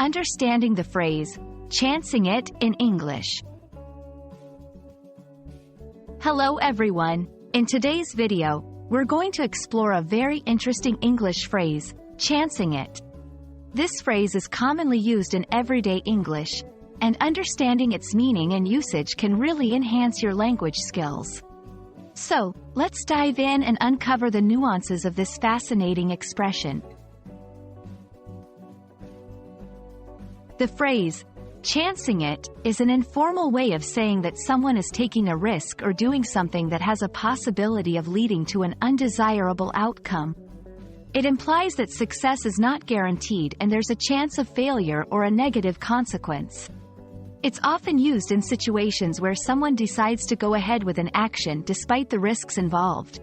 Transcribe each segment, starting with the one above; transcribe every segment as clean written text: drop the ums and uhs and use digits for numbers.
Understanding the phrase, chancing it, in English. Hello everyone. In today's video, we're going to explore a very interesting English phrase, chancing it. This phrase is commonly used in everyday English, and understanding its meaning and usage can really enhance your language skills. So, let's dive in and uncover the nuances of this fascinating expression. The phrase, chancing it, is an informal way of saying that someone is taking a risk or doing something that has a possibility of leading to an undesirable outcome. It implies that success is not guaranteed and there's a chance of failure or a negative consequence. It's often used in situations where someone decides to go ahead with an action despite the risks involved.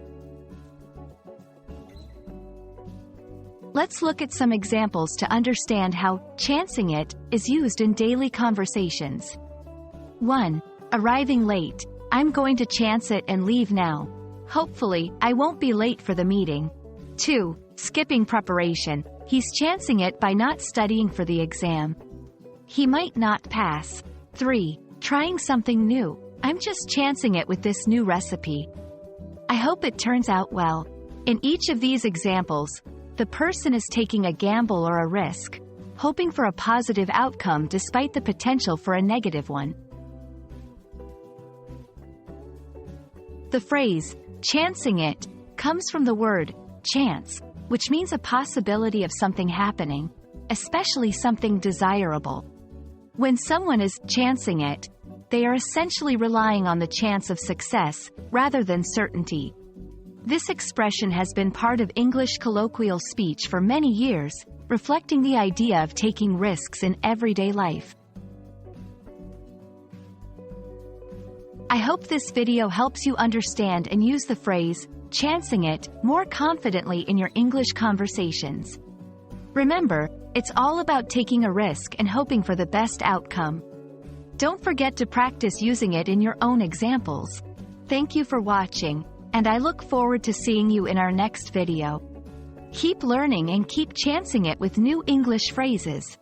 Let's look at some examples to understand how chancing it is used in daily conversations. 1. Arriving late. I'm going to chance it and leave now. Hopefully, I won't be late for the meeting. 2. Skipping preparation. He's chancing it by not studying for the exam. He might not pass. 3. Trying something new. I'm just chancing it with this new recipe. I hope it turns out well. In each of these examples, the person is taking a gamble or a risk, hoping for a positive outcome despite the potential for a negative one. The phrase, chancing it, comes from the word, chance, which means a possibility of something happening, especially something desirable. When someone is chancing it, they are essentially relying on the chance of success, rather than certainty. This expression has been part of English colloquial speech for many years, reflecting the idea of taking risks in everyday life. I hope this video helps you understand and use the phrase, chancing it, more confidently in your English conversations. Remember, it's all about taking a risk and hoping for the best outcome. Don't forget to practice using it in your own examples. Thank you for watching, and I look forward to seeing you in our next video. Keep learning and keep chancing it with new English phrases.